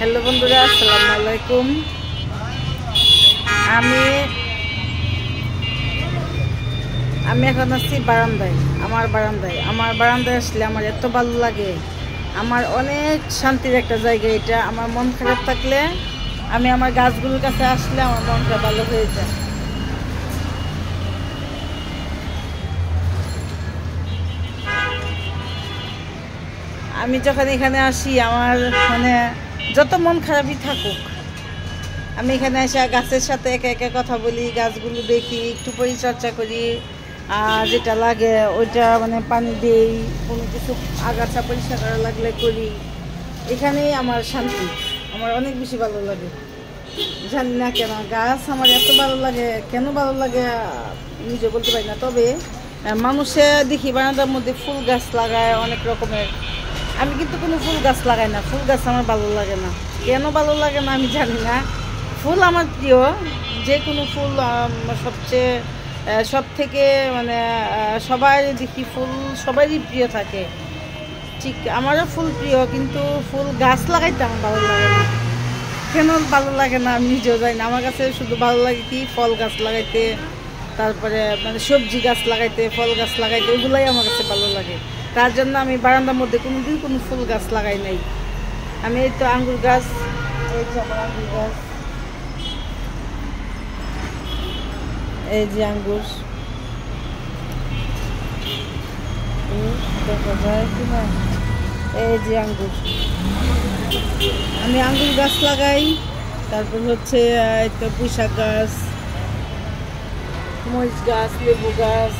Hello বন্ধুরা, আসসালামু আলাইকুম। আমি আমি এখন আছি বারান্দায়। আমার বারান্দায় আসলে আমার এত ভালো লাগে। আমার অনেক শান্তির একটা জায়গা এটা। আমার মন খারাপ থাকলে আমি আমার গাছগুলোর কাছে আসলে আমার মনটা ভালো হয়ে যায়। আমি যখন এখানে আসি আমার মানে যত মন খারাপই থাকুক, আমি এখানে এসে গাছের সাথে একে একে কথা বলি, গাছগুলো দেখি, একটু পরিচর্যা করি, আর যেটা লাগে ওইটা মানে পানি দিই, কোনো কিছু আগাছা পরিষ্কার করা লাগলে করি। এখানেই আমার শান্তি, আমার অনেক বেশি ভালো লাগে। জানি না কেন গাছ আমার এত ভালো লাগে, কেন ভালো লাগে নিজে বলতে পারি না। তবে মানুষে দেখি বারান্দার মধ্যে ফুল গাছ লাগায় অনেক রকমের। আমি কিন্তু কোনো ফুল গাছ লাগাই না, ফুল গাছ আমার ভালো লাগে না। কেন ভালো লাগে না আমি জানি না। ফুল আমার প্রিয়, যে কোনো ফুল সবচেয়ে সব থেকে মানে সবাই দেখি ফুল সবারই প্রিয় থাকে, ঠিক আমারও ফুল প্রিয়, কিন্তু ফুল গাছ লাগাইতে আমার ভালো লাগে না। কেন ভালো লাগে না আমি নিজেও জানি না। আমার কাছে শুধু ভালো লাগে কি ফল গাছ লাগাইতে, তারপরে মানে সবজি গাছ লাগাইতে, ফল গাছ লাগাইতে, ওইগুলাই আমার কাছে ভালো লাগে। তার জন্য আমি বারান্দার মধ্যে কোনোদিন কোনো ফুল গাছ লাগাই নাই। আমি এই তো আঙ্গুর গাছ, এই যে আমার আঙ্গুর গাছ, এই যে আঙ্গুর, দেখা যায় কি না, এই যে আঙ্গুর, আমি আঙ্গুর গাছ লাগাই। তারপর হচ্ছে এই তো পুঁইশাক গাছ, মরিচ গাছ, লেবু গাছ।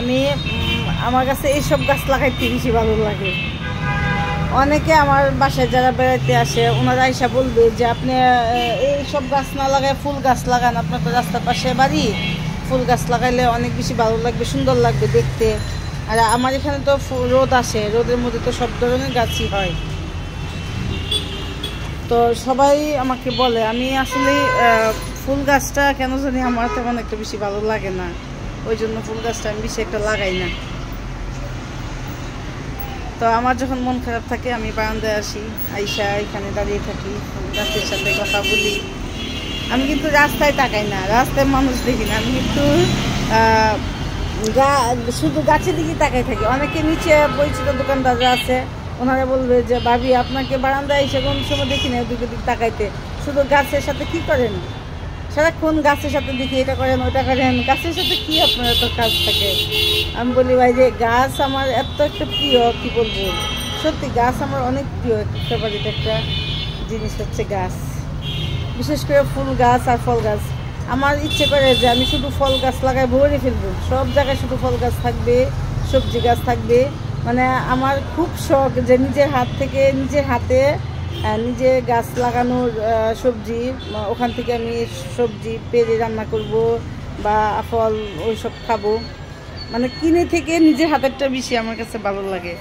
আমি আমার কাছে এইসব গাছ লাগাইতে বেশি ভালো লাগে। অনেকে আমার বাসায় যারা বেড়াইতে আসে ওনারা আইসা বলবে যে আপনি এইসব গাছ না লাগায় ফুল গাছ লাগান, আপনার তো রাস্তার পাশে বাড়ি, ফুল গাছ লাগাইলে অনেক বেশি ভালো লাগবে, সুন্দর লাগবে দেখতে। আর আমার এখানে তো রোদ আসে, রোদের মধ্যে তো সব ধরনের গাছই হয়। তো সবাই আমাকে বলে, আমি আসলে ফুল গাছটা কেন জানি আমার তেমন একটা বেশি ভালো লাগে না, ওই জন্য ফুল গাছটা আমি বেশি একটা লাগাই না। তো আমার যখন মন খারাপ থাকে আমি বারান্দায় আসি, আইসা এখানে দাঁড়িয়ে থাকি, গাছের সাথে কথা বলি। আমি কিন্তু রাস্তায় তাকাই না, রাস্তায় মানুষ দেখি না, আমি কিন্তু শুধু গাছের দিকে তাকাই থাকি। অনেকে নিচে পরিচিত দোকানদাররা আছে, ওনারা বলবে যে ভাবি আপনাকে বারান্দায় এসে কোন সময় দেখি না ওদিকে দিক তাকাইতে, শুধু গাছের সাথে কি করেন, সারাক্ষণ গাছের সাথে দেখি এটা করেন ওটা করেন, গাছের সাথে কি আপনার এত কাজ থাকে। আমি বলি ভাই যে গাছ আমার এত একটা প্রিয়, কি বলবো, সত্যি গাছ আমার অনেক প্রিয়। ফেভারিট একটা জিনিস হচ্ছে গাছ, বিশেষ করে ফুল গাছ আর ফল গাছ। আমার ইচ্ছে করে যে আমি শুধু ফল গাছ লাগাই ভরে ফেলবো, সব জায়গায় শুধু ফল গাছ থাকবে, সবজি গাছ থাকবে। মানে আমার খুব শখ যে নিজের হাত থেকে, নিজের হাতে নিজে গাছ লাগানোর সবজি, ওখান থেকে আমি সবজি পেরে রান্না করব বা ফল ওইসব খাবো। মানে কিনে থেকে নিজের হাতেরটা বেশি আমার কাছে ভালো লাগে।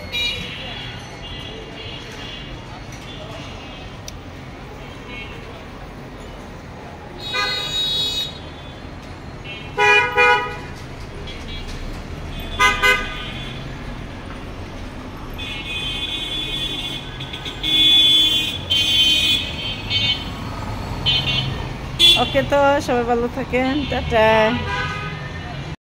ওকে, তো সবাই ভালো থাকেন, টাটা।